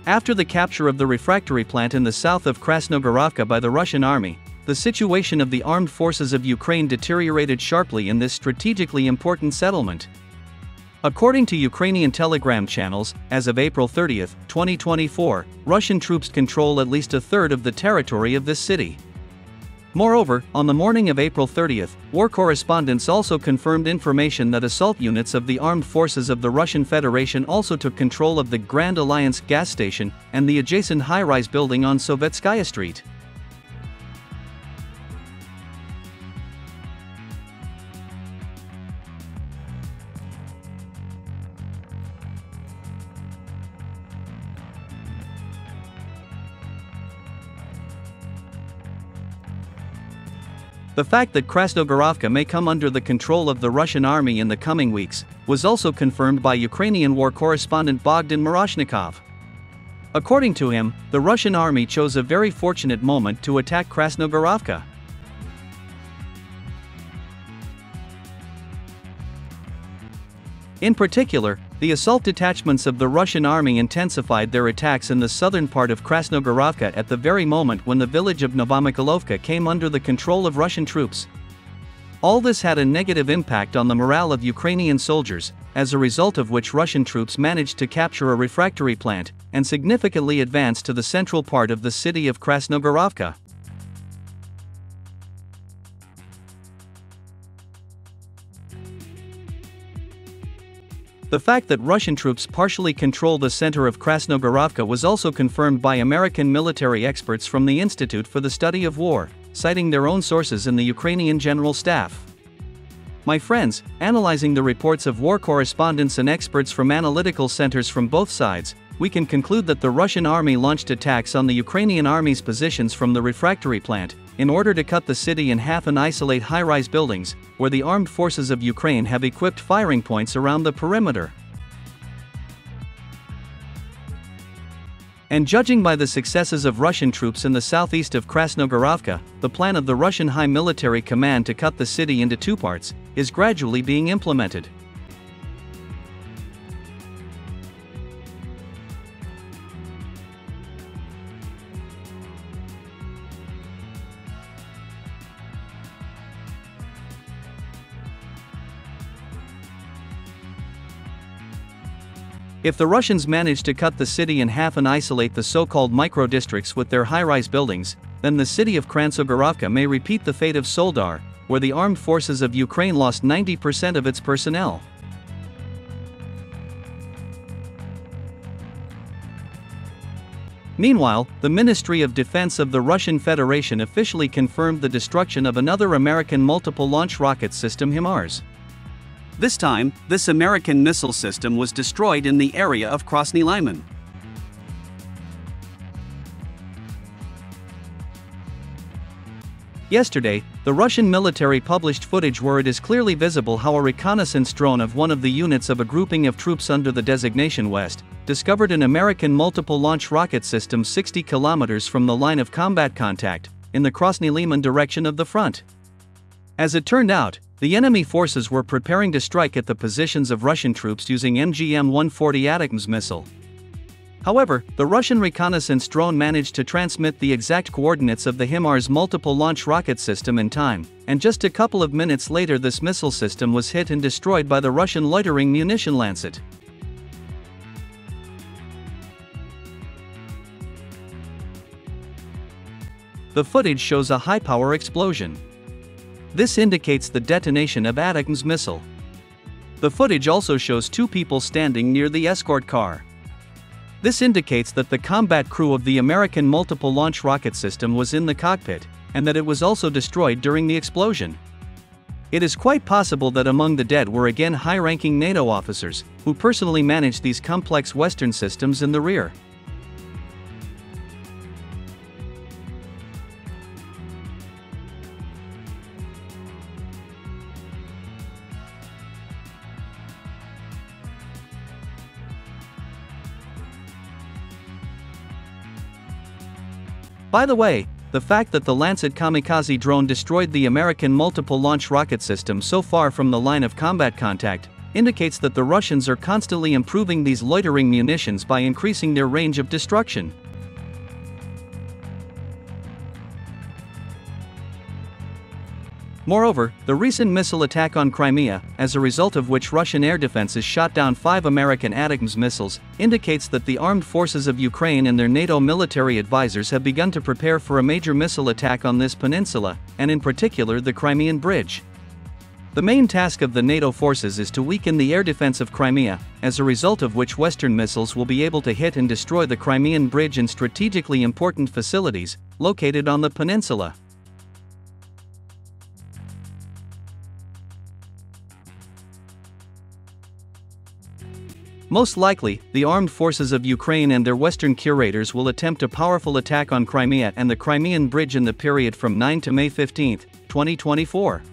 After the capture of the refractory plant in the south of KRASNOGOROVKA by the Russian army, the situation of the armed forces of Ukraine deteriorated sharply in this strategically important settlement. According to Ukrainian Telegram channels, as of April 30, 2024, Russian troops control at least a third of the territory of this city. Moreover, on the morning of April 30, war correspondents also confirmed information that assault units of the armed forces of the Russian Federation also took control of the Grand Alliance gas station and the adjacent high-rise building on Sovetskaya Street. The fact that KRASNOGOROVKA may come under the control of the Russian army in the coming weeks was also confirmed by Ukrainian war correspondent Bogdan Miroshnikov. According to him, the Russian army chose a very fortunate moment to attack KRASNOGOROVKA. In particular, the assault detachments of the Russian army intensified their attacks in the southern part of KRASNOGOROVKA at the very moment when the village of Novomykhailovka came under the control of Russian troops. All this had a negative impact on the morale of Ukrainian soldiers, as a result of which Russian troops managed to capture a refractory plant and significantly advance to the central part of the city of KRASNOGOROVKA. The fact that Russian troops partially control the center of KRASNOGOROVKA was also confirmed by American military experts from the Institute for the Study of War, citing their own sources in the Ukrainian General Staff. My friends, analyzing the reports of war correspondents and experts from analytical centers from both sides, we can conclude that the Russian army launched attacks on the Ukrainian army's positions from the refractory plant, in order to cut the city in half and isolate high-rise buildings, where the armed forces of Ukraine have equipped firing points around the perimeter. And judging by the successes of Russian troops in the southeast of KRASNOGOROVKA, the plan of the Russian High Military Command to cut the city into two parts is gradually being implemented. If the Russians manage to cut the city in half and isolate the so-called micro-districts with their high-rise buildings, then the city of KRASNOGOROVKA may repeat the fate of Soledar, where the armed forces of Ukraine lost 90% of its personnel. Meanwhile, the Ministry of Defense of the Russian Federation officially confirmed the destruction of another American multiple-launch rocket system, HIMARS. This time, this American missile system was destroyed in the area of Krasny Lyman. Yesterday, the Russian military published footage where it is clearly visible how a reconnaissance drone of one of the units of a grouping of troops under the designation West discovered an American multiple-launch rocket system 60 kilometers from the line of combat contact, in the Krasny Lyman direction of the front. As it turned out, the enemy forces were preparing to strike at the positions of Russian troops using MGM-140 ATACMS missile. However, the Russian reconnaissance drone managed to transmit the exact coordinates of the HIMARS multiple-launch rocket system in time, and just a couple of minutes later this missile system was hit and destroyed by the Russian loitering munition LANCET. The footage shows a high-power explosion. This indicates the detonation of ATACMS missile. The footage also shows two people standing near the escort car. This indicates that the combat crew of the American multiple-launch rocket system was in the cockpit, and that it was also destroyed during the explosion. It is quite possible that among the dead were again high-ranking NATO officers, who personally managed these complex Western systems in the rear. By the way, the fact that the LANCET kamikaze drone destroyed the American multiple-launch rocket system so far from the line of combat contact indicates that the Russians are constantly improving these loitering munitions by increasing their range of destruction. Moreover, the recent missile attack on Crimea, as a result of which Russian air defenses shot down 5 American ATACMS missiles, indicates that the armed forces of Ukraine and their NATO military advisors have begun to prepare for a major missile attack on this peninsula, and in particular the Crimean Bridge. The main task of the NATO forces is to weaken the air defense of Crimea, as a result of which Western missiles will be able to hit and destroy the Crimean Bridge and strategically important facilities located on the peninsula. Most likely, the armed forces of Ukraine and their Western curators will attempt a powerful attack on Crimea and the Crimean Bridge in the period from 9 to May 15, 2024.